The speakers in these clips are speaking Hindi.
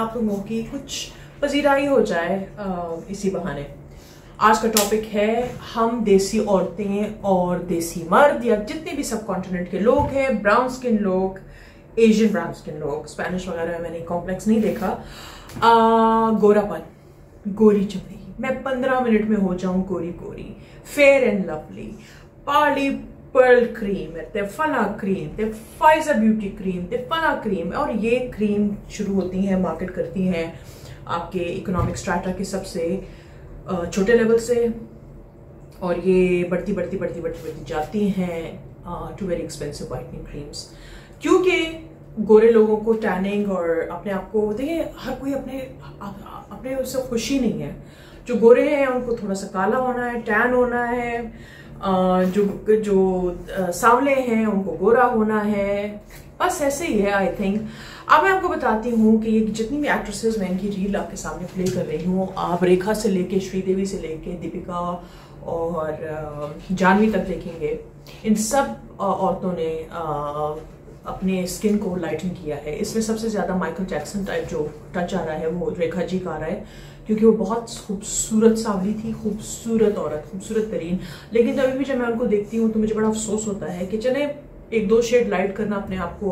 आप लोगों की कुछ पजीराई हो जाए इसी बहाने। आज का टॉपिक है हम देसी औरतें और देसी मर्द या जितने भी सब कॉन्टिनेंट के लोग हैं, ब्राउन स्किन लोग, एशियन ब्राउन स्किन लोग, स्पेनिश वगैरह मैंने कॉम्प्लेक्स नहीं देखा। गोरापन, गोरी चमड़ी, मैं 15 मिनट में हो जाऊं गोरी गोरी, फेयर एंड लवली, पार्ली पर्ल क्रीम, ते फना क्रीम, ते फाइजर ब्यूटी क्रीम, ते फना क्रीम। और ये क्रीम शुरू होती हैं, मार्केट करती हैं आपके इकोनॉमिक स्ट्रैटा के सबसे छोटे लेवल से, और ये बढ़ती जाती हैं to very expensive whitening creams. क्योंकि गोरे लोगों को टैनिंग और अपने आप को, देखिए हर कोई अपने उससे खुशी नहीं है। जो गोरे हैं उनको थोड़ा सा काला होना है, टैन होना है, जो सांवले हैं उनको गोरा होना है, बस ऐसे ही है आई थिंक। अब मैं आपको बताती हूँ कि ये जितनी भी एक्ट्रेसेस मैं इनकी रील आपके सामने प्ले कर रही हूँ, आप रेखा से लेके, श्रीदेवी से लेके, दीपिका और जानवी तक देखेंगे, इन सब औरतों ने अपने स्किन को लाइटन किया है। इसमें सबसे ज्यादा माइकल जैक्सन टाइप जो टच आ रहा है वो रेखा जी का आ रहा है, क्योंकि वो बहुत खूबसूरत सांवली थी, खूबसूरत औरत, खूबसूरत तरीन। लेकिन तभी भी जब मैं उनको देखती हूँ तो मुझे बड़ा अफसोस होता है कि चले 1-2 शेड लाइट करना अपने आप को,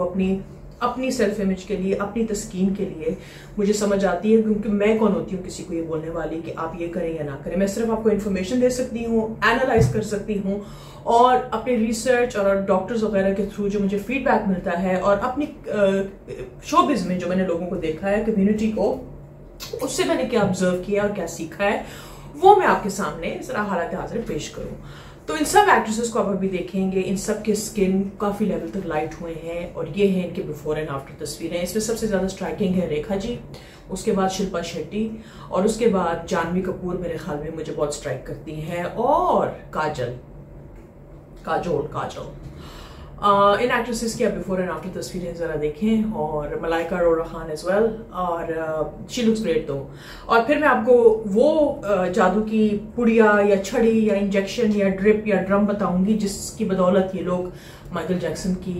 अपनी सेल्फ इमेज के लिए, अपनी तस्कीन के लिए, मुझे समझ आती है। क्योंकि मैं कौन होती हूँ किसी को ये बोलने वाली कि आप ये करें या ना करें। मैं सिर्फ आपको इन्फॉर्मेशन दे सकती हूँ, एनालाइज कर सकती हूँ, और अपने रिसर्च और डॉक्टर्स वगैरह के थ्रू जो मुझे फीडबैक मिलता है, और अपनी शोबिज में जो मैंने लोगों को देखा है, कम्युनिटी को, उससे मैंने क्या ऑब्जर्व किया और क्या सीखा है, वो मैं आपके सामने जरा हालात हाजिर पेश करूं। तो इन सब एक्ट्रेसेस को आप अभी देखेंगे, इन सब के स्किन काफी लेवल तक लाइट हुए हैं, और ये हैं इनके बिफोर एंड आफ्टर तस्वीरें। इसमें सबसे ज्यादा स्ट्राइकिंग है रेखा जी, उसके बाद शिल्पा शेट्टी, और उसके बाद जानवी कपूर मेरे ख्याल में मुझे बहुत स्ट्राइक करती हैं, और काजोल। इन एक्ट्रेसेस की आप बिफोर एंड आफ्टर तस्वीरें जरा देखें, और मलाइका अरोरा खान एज वेल, और शी लुक्स ग्रेट दो। और फिर मैं आपको वो जादू की पुड़िया या छड़ी या इंजेक्शन या ड्रिप या ड्रम बताऊंगी जिसकी बदौलत ये लोग माइकल जैक्सन की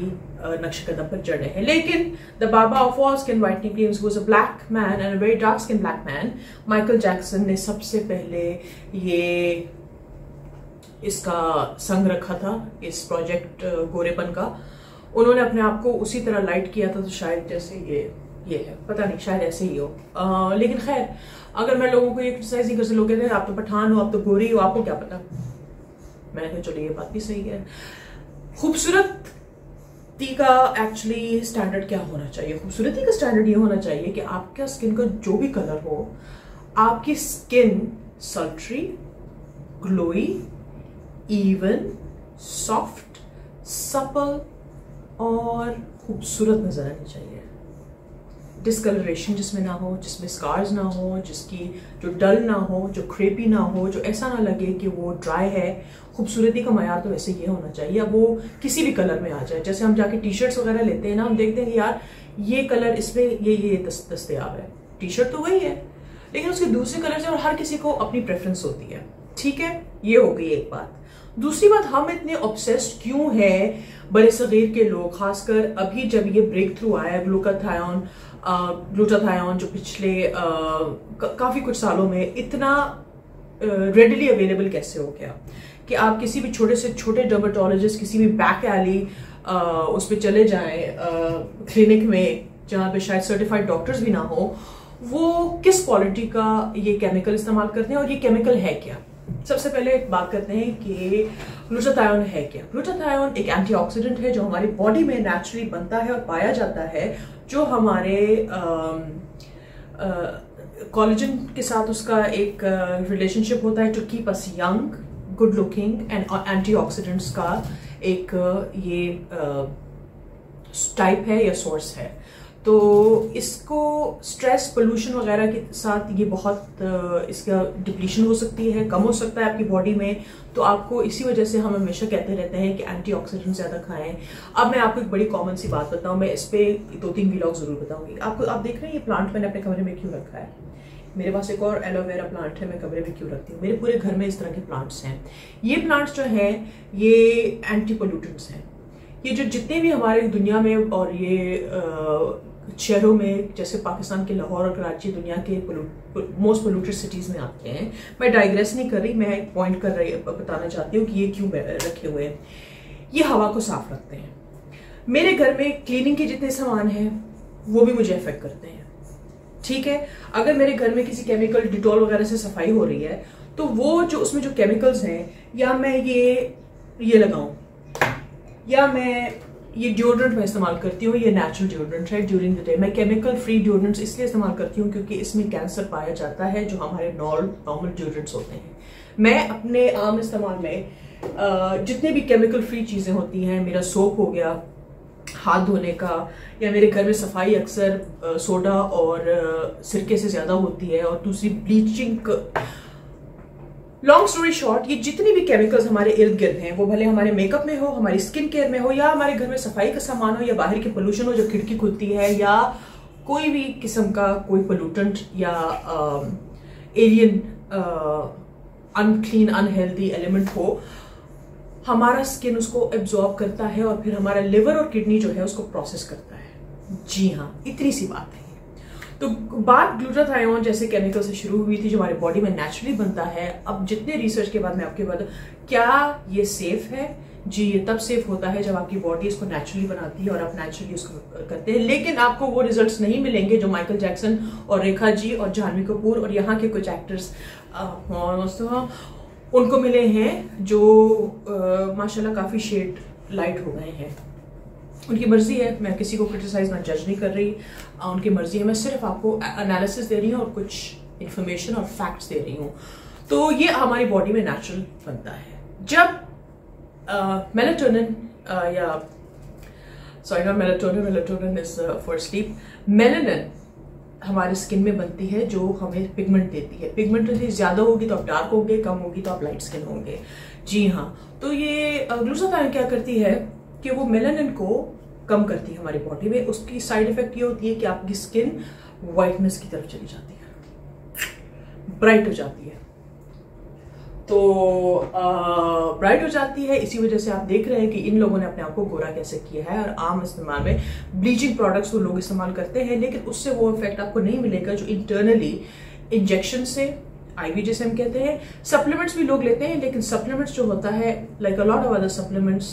नक्श कदम पर चढ़े हैं। लेकिन the Baba of all skin whitening creams was a black man and a very dark skin black man. Michael Jackson ने सबसे पहले ये इसका संग रखा था, इस प्रोजेक्ट गोरेपन का। उन्होंने अपने आप को उसी तरह लाइट किया था, तो शायद जैसे ये है, पता नहीं, शायद ऐसे ही हो। लेकिन खैर, अगर मैं लोगों को ये क्रिटिसाइज नहीं कर सकती, लोग कहते हैं आप तो पठान हो, आप तो गोरी हो, आपको क्या पता। मैंने कहा चलो ये बात भी सही है। खूबसूरती का एक्चुअली स्टैंडर्ड क्या होना चाहिए? खूबसूरती का स्टैंडर्ड ये होना चाहिए कि आपका स्किन का जो भी कलर हो, आपकी skin sultry, glowy, even, soft, supple और खूबसूरत नजर आनी चाहिए। डिस्कलरेशन जिसमें ना हो, जिसमें स्कार्स ना हो, जिसकी जो डल ना हो, जो क्रेपी ना हो, जो ऐसा ना लगे कि वो ड्राई है। खूबसूरती का मयार तो वैसे ये होना चाहिए, अब वो किसी भी कलर में आ जाए। जैसे हम जाके टी शर्ट्स वगैरह लेते हैं ना, हम देखते हैं कि यार ये कलर इसमें ये दस्तयाब है, टी शर्ट तो वही है, लेकिन उसके दूसरे कलर से, और हर किसी को अपनी प्रेफरेंस होती है। ठीक है, ये हो गई एक बात। दूसरी बात, हम इतने ऑब्सेस्ड क्यों हैं बड़े सगीर के लोग, खासकर अभी जब ये ब्रेक थ्रू आया ग्लूटाथायोन जो पिछले काफी कुछ सालों में इतना रेडिली अवेलेबल कैसे हो गया कि आप किसी भी छोटे से छोटे डर्मेटोलॉजिस्ट, किसी भी बैक एली उस पर चले जाएं, क्लिनिक में जहाँ पे शायद सर्टिफाइड डॉक्टर्स भी ना हो, वो किस क्वालिटी का ये केमिकल इस्तेमाल करते हैं, और ये केमिकल है क्या। सबसे पहले बात करते हैं कि ग्लूटाथायोन है क्या। ग्लूटाथायोन एक एंटीऑक्सीडेंट है जो हमारी बॉडी में नेचुरली बनता है और पाया जाता है, जो हमारे कोलेजन के साथ उसका एक रिलेशनशिप होता है to keep us young, good looking, and antioxidants का एक ये टाइप है या सोर्स है। तो इसको स्ट्रेस, पोल्यूशन वगैरह के साथ ये बहुत इसका डिप्लीशन हो सकती है, कम हो सकता है आपकी बॉडी में। तो आपको इसी वजह से हम हमेशा कहते रहते हैं कि एंटीऑक्सीडेंट ज्यादा खाएं। अब मैं आपको एक बड़ी कॉमन सी बात बताऊं, मैं इस पे 2-3 व्लॉग जरूर बताऊंगी आपको। आप देख रहे हैं ये प्लांट मैंने अपने कमरे में क्यों रखा है? मेरे पास एक और एलोवेरा प्लांट है, मैं कमरे में क्यों रखती हूँ? मेरे पूरे घर में इस तरह के प्लांट्स हैं। ये प्लांट्स जो हैं ये एंटी पोल्यूटेंट्स हैं। ये जो जितने भी हमारे दुनिया में और ये शहरों में, जैसे पाकिस्तान के लाहौर और कराची दुनिया के मोस्ट पोल्यूटेड सिटीज़ में आते हैं। मैं डाइग्रेस नहीं कर रही, मैं एक पॉइंट कर रही बताना चाहती हूँ कि ये क्यों रखे हुए हैं। ये हवा को साफ रखते हैं। मेरे घर में क्लीनिंग के जितने सामान हैं वो भी मुझे अफेक्ट करते हैं, ठीक है। अगर मेरे घर में किसी केमिकल डिटॉल वगैरह से सफाई हो रही है तो वो जो उसमें जो केमिकल्स हैं, या मैं ये लगाऊं, या मैं ये डिओड्रेंट में इस्तेमाल करती हूँ, ये नेचुरल डिओड्रेंट है ड्यूरिंग द डे। मैं केमिकल फ्री डिओड्रेंट्स इसलिए इस्तेमाल करती हूँ क्योंकि इसमें कैंसर पाया जाता है, जो हमारे नॉर्मल डिओड्रेंट्स होते हैं। मैं अपने आम इस्तेमाल में जितने भी केमिकल फ्री चीज़ें होती हैं, मेरा सोप हो गया हाथ धोने का, या मेरे घर में सफाई अक्सर सोडा और सिरके से ज़्यादा होती है, और दूसरी ब्लीचिंग। लॉन्ग स्टोरी शॉर्ट, ये जितनी भी केमिकल्स हमारे इर्द गिर्द हैं, वो भले हमारे मेकअप में हो, हमारी स्किन केयर में हो, या हमारे घर में सफाई का सामान हो, या बाहर की पोल्यूशन हो जो खिड़की खुलती है, या कोई भी किस्म का कोई पोल्यूटेंट या एलियन अनक्लीन अनहेल्दी एलिमेंट हो, हमारा स्किन उसको एब्जॉर्ब करता है और फिर हमारा लिवर और किडनी जो है उसको प्रोसेस करता है। जी हाँ, इतनी सी बात है। तो बात ग्लूटाथायोन जैसे केमिकल से शुरू हुई थी जो हमारी बॉडी में नेचुरली बनता है। अब जितने रिसर्च के बाद मैं आपके बाद, क्या ये सेफ है? जी, ये तब सेफ होता है जब आपकी बॉडी इसको नेचुरली बनाती है और आप नेचुरली उसको करते हैं। लेकिन आपको वो रिजल्ट्स नहीं मिलेंगे जो माइकल जैक्सन और रेखा जी और जानवी कपूर और यहाँ के कुछ एक्टर्स उनको मिले हैं, जो माशाल्लाह काफी शेड लाइट हो गए हैं। उनकी मर्जी है, मैं किसी को क्रिटिसाइज ना जज नहीं कर रही, उनकी मर्जी है। मैं सिर्फ आपको एनालिसिस दे रही हूँ और कुछ इंफॉर्मेशन और फैक्ट्स दे रही हूँ। तो ये हमारी बॉडी में नेचुरल बनता है। जब मेलाटोनिन या sorry not melatonin, melatonin is for sleep, melanin हमारे स्किन में बनती है जो हमें पिगमेंट देती है। पिगमेंट ज्यादा होगी तो आप डार्क होंगे, कम होगी तो आप लाइट स्किन होंगे। जी हाँ, तो ये ग्लूटाथायोन क्या करती है कि वो मेलानिन को कम करती है हमारी बॉडी में। उसकी साइड इफेक्ट ये होती है कि आपकी स्किन वाइटनेस की तरफ चली जाती है, ब्राइट हो जाती है। तो ब्राइट हो जाती है, इसी वजह से आप देख रहे हैं कि इन लोगों ने अपने आप को गोरा कैसे किया है। और आम इस्तेमाल में ब्लीचिंग प्रोडक्ट्स तो लोग इस्तेमाल करते हैं, लेकिन उससे वो इफेक्ट आपको नहीं मिलेगा जो इंटरनली इंजेक्शन से, आईवी जिसे हम कहते हैं। सप्लीमेंट्स भी लोग लेते हैं, लेकिन सप्लीमेंट्स जो होता है like a lot of other supplements,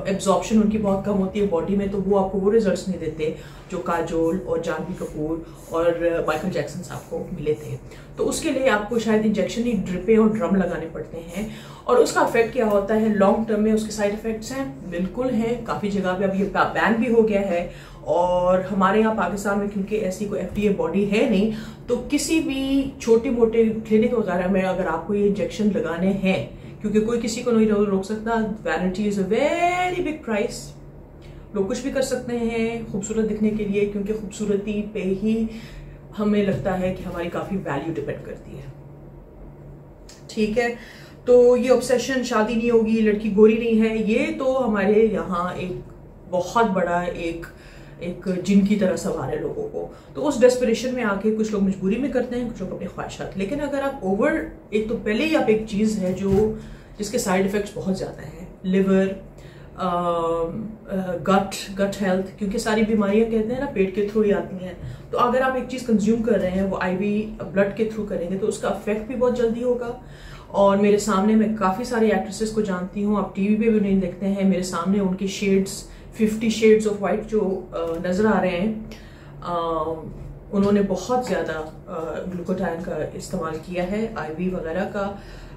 absorption उनकी बहुत कम होती है बॉडी में, तो वो आपको वो रिजल्ट्स नहीं देते जो काजोल और जानवी कपूर और माइकल जैक्सन आपको मिले थे। तो उसके लिए आपको शायद इंजेक्शन ही ड्रिपें और ड्रम लगाने पड़ते हैं। और उसका इफेक्ट क्या होता है लॉन्ग टर्म में, उसके साइड इफेक्ट्स हैं, बिल्कुल हैं। काफी जगह पे अब ये बैन भी हो गया है। और हमारे यहाँ पाकिस्तान में क्योंकि ऐसी कोई FDA बॉडी है नहीं, तो किसी भी छोटे मोटे क्लिनिक वगैरह में अगर आपको ये इंजेक्शन लगाने हैं, क्योंकि कोई किसी को नहीं रोक सकता, vanity is a very big price. लोग कुछ भी कर सकते हैं खूबसूरत दिखने के लिए, क्योंकि खूबसूरती पे ही हमें लगता है कि हमारी काफी वैल्यू डिपेंड करती है, ठीक है। तो ये ऑब्सेशन, शादी नहीं होगी, लड़की गोरी नहीं है, ये तो हमारे यहाँ एक बहुत बड़ा एक जिन की तरह सवार है लोगों को। तो उस डेस्परेशन में आके कुछ लोग मजबूरी में करते हैं, कुछ लोग अपनी ख्वाहिशात। लेकिन अगर आप ओवर, एक तो पहले ही आप एक चीज है जो जिसके साइड इफेक्ट्स बहुत ज्यादा हैं, लिवर, गट हेल्थ, क्योंकि सारी बीमारियां कहते हैं ना पेट के थ्रू ही आती हैं। तो अगर आप एक चीज कंज्यूम कर रहे हैं वो आईवी ब्लड के थ्रू करेंगे तो उसका इफेक्ट भी बहुत जल्दी होगा। और मेरे सामने मैं काफी सारी एक्ट्रेसेस को जानती हूँ, आप टीवी पे भी नहीं देखते हैं, मेरे सामने उनके शेड्स 50 शेड्स ऑफ वाइट जो नजर आ रहे हैं, उन्होंने बहुत ज्यादा ग्लूकोटाइन का इस्तेमाल किया है, आईवी वगैरह का।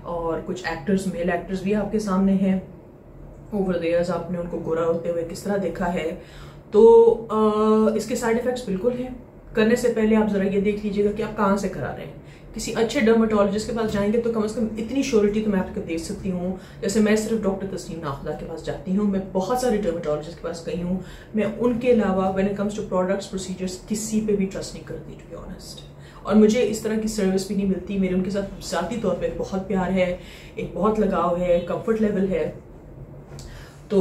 और कुछ एक्टर्स, मेल एक्टर्स भी आपके सामने हैं, ओवर द इयर्स आपने उनको गोरा होते हुए किस तरह देखा है। तो इसके साइड इफेक्ट्स बिल्कुल हैं। करने से पहले आप जरा ये देख लीजिएगा कि आप कहाँ से करा रहे हैं। किसी अच्छे डर्मेटोलॉजिस्ट के पास जाएंगे तो कम से कम इतनी श्योरिटी तो मैं आपको दे सकती हूँ। जैसे मैं सिर्फ डॉक्टर तस्नीम नाखुदा के पास जाती हूँ, मैं बहुत सारे डर्मेटोलॉजिस्ट के पास गई हूँ, मैं उनके अलावा when it comes to products procedures किसी पे भी ट्रस्ट नहीं करती, टू बी ऑनेस्ट। और मुझे इस तरह की सर्विस भी नहीं मिलती। मेरे उनके साथ ज़ाती तौर पर बहुत प्यार है, एक बहुत लगाव है, कंफर्ट लेवल है। तो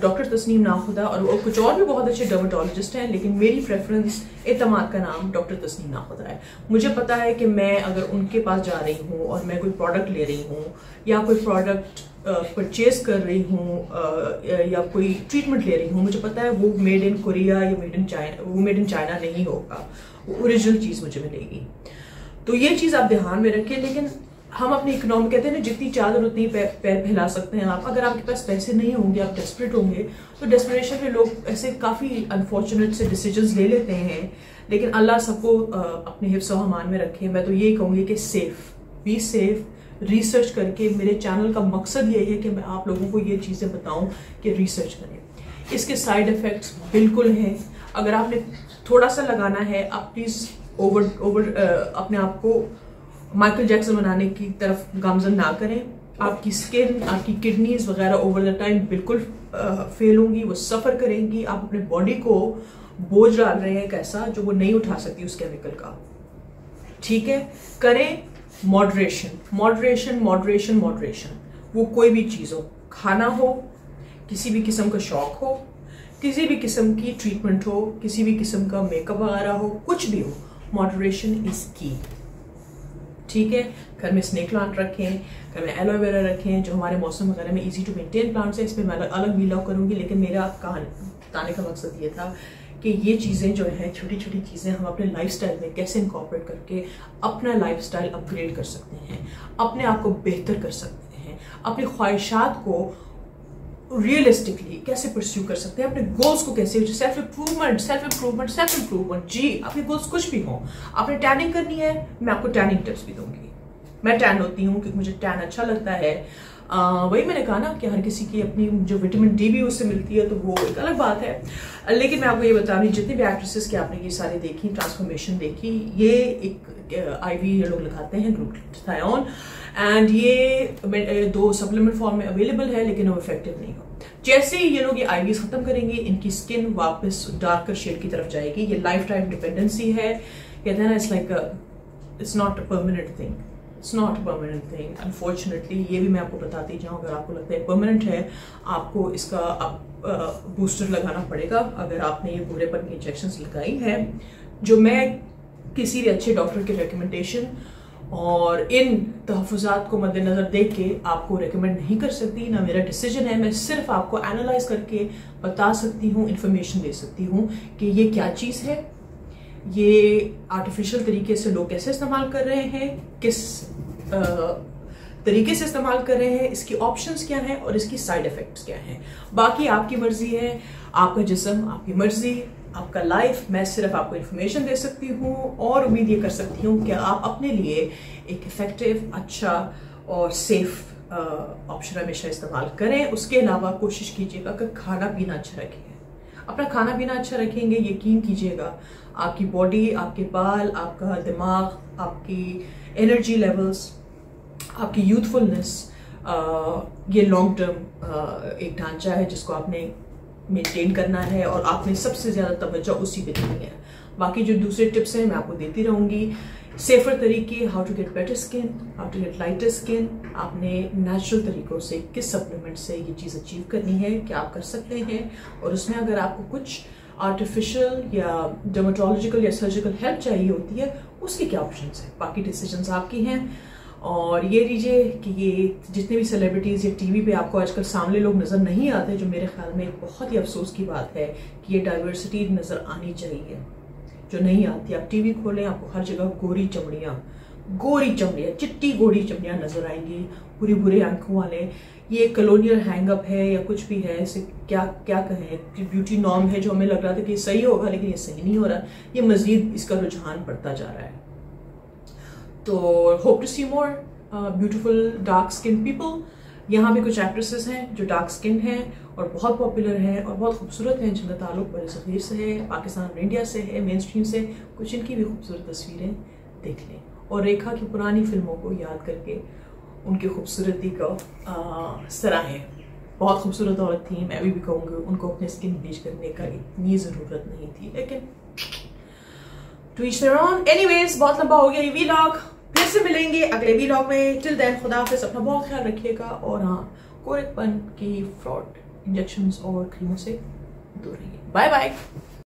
डॉक्टर तस्नीम नाखुदा और कुछ और भी बहुत अच्छे डर्मेटोलॉजिस्ट हैं, लेकिन मेरी प्रेफरेंस एतमाद का नाम डॉक्टर तस्नीम नाखुदा है। मुझे पता है कि मैं अगर उनके पास जा रही हूँ और मैं कोई प्रोडक्ट ले रही हूँ या कोई प्रोडक्ट परचेज कर रही हूँ या कोई ट्रीटमेंट ले रही हूँ, मुझे पता है वो मेड इन कोरिया या मेड इन चाइना, वो मेड इन चाइना नहीं होगा, वो ओरिजिनल चीज़ मुझे मिलेगी। तो ये चीज़ आप ध्यान में रखें। लेकिन हम अपनी इकोनॉमी, कहते हैं ना, जितनी चादर उतनी पैर फैला सकते हैं आप। अगर आपके पास पैसे नहीं होंगे, आप डेस्परेट होंगे, तो डेस्परेशन में लोग ऐसे काफ़ी अनफॉर्चुनेट से डिसीजंस ले लेते हैं। लेकिन अल्लाह सबको अपने हिफ्ज़ व अमान में रखे। मैं तो यही कहूँगी कि बी सेफ, रिसर्च करके। मेरे चैनल का मकसद यही है कि मैं आप लोगों को ये चीज़ें बताऊं कि रिसर्च करें। इसके साइड इफ़ेक्ट्स बिल्कुल हैं। अगर आपने थोड़ा सा लगाना है, आप प्लीज़ अपने आप को माइकल जैक्सन बनाने की तरफ गामजन ना करें। आपकी स्किन, आपकी किडनीज वगैरह ओवर द टाइम बिल्कुल फेल होंगी, वो सफ़र करेंगी। आप अपने बॉडी को बोझ डाल रहे हैं एक ऐसा जो वो नहीं उठा सकती उस केमिकल का। ठीक है, करें मॉडरेशन, मॉडरेशन, मॉडरेशन, मॉडरेशन। वो कोई भी चीज़ हो, खाना हो, किसी भी किस्म का शौक हो, किसी भी किस्म की ट्रीटमेंट हो, किसी भी किस्म का मेकअप वगैरह हो, कुछ भी हो, मॉडरेशन इज की। ठीक है, घर में स्नेक प्लांट रखें, घर में एलोवेरा रखें, जो हमारे मौसम वगैरह में इजी टू मेंटेन प्लांट्स है। इस पर मैं अलग वीलॉग करूंगी। लेकिन मेरा बताने का मकसद ये था कि ये चीज़ें जो हैं, छोटी छोटी चीज़ें, हम अपने लाइफस्टाइल में कैसे इनकॉर्पोरेट करके अपना लाइफस्टाइल अपग्रेड कर सकते हैं, अपने आप को बेहतर कर सकते हैं, अपनी ख्वाहिशात को रियलिस्टिकली कैसे परस्यू कर सकते हैं, अपने गोल्स को कैसे, self improvement, self improvement, self improvement. जी, आपके गोल्स कुछ भी हों, आपने टैनिंग करनी है, मैं आपको टैनिंग टिप्स भी दूंगी। मैं टैन होती हूँ क्योंकि मुझे टैन अच्छा लगता है। वही मैंने कहा ना कि हर किसी की अपनी जो विटामिन डी भी उससे मिलती है, तो वो एक अलग बात है। लेकिन मैं आपको ये बता रही हूँ, जितनी भी एक्ट्रेसेस की आपने ये सारी देखी, ट्रांसफॉर्मेशन देखी, ये एक आईवी ये लोग लगाते हैं, ग्लूटाथियोन, एंड ये 2 सप्लीमेंट फॉर्म में अवेलेबल है, लेकिन वो इफेक्टिव नहीं हो। जैसे ही ये लोग ये आईवीज खत्म करेंगे, इनकी स्किन वापस डार्कर शेड की तरफ जाएगी। ये लाइफ टाइम डिपेंडेंसी है, कहते हैं ना, it's not a permanent thing, it's not permanent thing unfortunately. ये भी मैं आपको बताती जाऊँ, अगर आपको लगता है परमानेंट है, आपको इसका बूस्टर लगाना पड़ेगा। अगर आपने ये बूढ़ेपन की इंजेक्शंस लगाई हैं, जो मैं किसी भी अच्छे डॉक्टर के रिकमेंडेशन और इन तहफ़्फ़ुज़ात को मद्देनज़र देख के आपको रिकमेंड नहीं कर सकती, ना मेरा डिसीजन है। मैं सिर्फ आपको एनालाइज करके बता सकती हूँ, इंफॉर्मेशन दे सकती हूँ कि ये क्या चीज़ है, ये आर्टिफिशियल तरीके से लोग कैसे इस्तेमाल कर रहे हैं, किस तरीके से इस्तेमाल कर रहे हैं, इसकी ऑप्शंस क्या हैं और इसकी साइड इफेक्ट्स क्या हैं। बाकी आपकी मर्जी है, आपका जिस्म, आपकी मर्जी, आपका लाइफ। मैं सिर्फ आपको इन्फॉर्मेशन दे सकती हूँ और उम्मीद ये कर सकती हूँ कि आप अपने लिए एक इफेक्टिव, अच्छा और सेफ ऑप्शन हमेशा इस्तेमाल करें। उसके अलावा कोशिश कीजिएगा कि खाना पीना अच्छा रखें। अपना खाना पीना अच्छा रखेंगे, यकीन कीजिएगा आपकी बॉडी, आपके बाल, आपका दिमाग, आपकी एनर्जी लेवल्स, आपकी यूथफुलनेस, ये लॉन्ग टर्म एक ढांचा है जिसको आपने मेंटेन करना है और आपने सबसे ज़्यादा तवज्जो उसी पे देनी है। बाकी जो दूसरे टिप्स हैं मैं आपको देती रहूँगी। सेफर तरीके, how to get better skin, how to get lighter skin, आपने नेचुरल तरीकों से किस सप्लीमेंट से ये चीज़ अचीव करनी है, क्या आप कर सकते हैं, और उसमें अगर आपको कुछ आर्टिफिशियल या डर्मेटोलॉजिकल या सर्जिकल हेल्प चाहिए होती है, उसके क्या ऑप्शंस हैं। बाकी डिसीजंस आपकी हैं। और ये लीजिए कि ये जितने भी सेलिब्रिटीज़ या टीवी पे आपको आजकल सामने लोग नज़र नहीं आते, जो मेरे ख्याल में एक बहुत ही अफसोस की बात है कि ये डाइवर्सिटी नज़र आनी चाहिए, जो नहीं आती। आप टीवी खोलें, आपको हर जगह गोरी चमड़ियाँ, चिट्टी गोरी चमड़ियाँ नज़र आएंगी, बुरी बुरे आंखों वाले। ये कॉलोनियल हैंगअप है या कुछ भी है, इसे क्या क्या कहें, ब्यूटी नॉर्म है जो हमें लग रहा था कि सही होगा, लेकिन ये सही नहीं हो रहा। ये मज़ीद इसका रुझान बढ़ता जा रहा है। तो hope to see more beautiful dark skin people. यहाँ भी कुछ एक्ट्रेसेस हैं जो डार्क स्किन हैं और बहुत पॉपुलर हैं और बहुत खूबसूरत हैं, जिनका ताल्लुक बरसगीर से है, पाकिस्तान और इंडिया से है, मेन स्ट्रीम से। कुछ इनकी भी खूबसूरत तस्वीरें देख लें और रेखा की पुरानी फिल्मों को याद करके उनकी खूबसूरती को सराहें। बहुत खूबसूरत औरत थी, मैं भी कहूँगी उनको अपने स्किन ब्लीच करने का इतनी ज़रूरत नहीं थी, लेकिन to each their own. Anyways, बहुत लंबा हो गया ये वीलॉग, फिर से मिलेंगे अगले वीलॉग में। टिल देन खुदा हाफिज़, अपना बहुत ख्याल रखिएगा और हाँ, कोरेपन की फ्रॉड इंजेक्शंस और क्रीमों से दूर रहिए। Bye bye.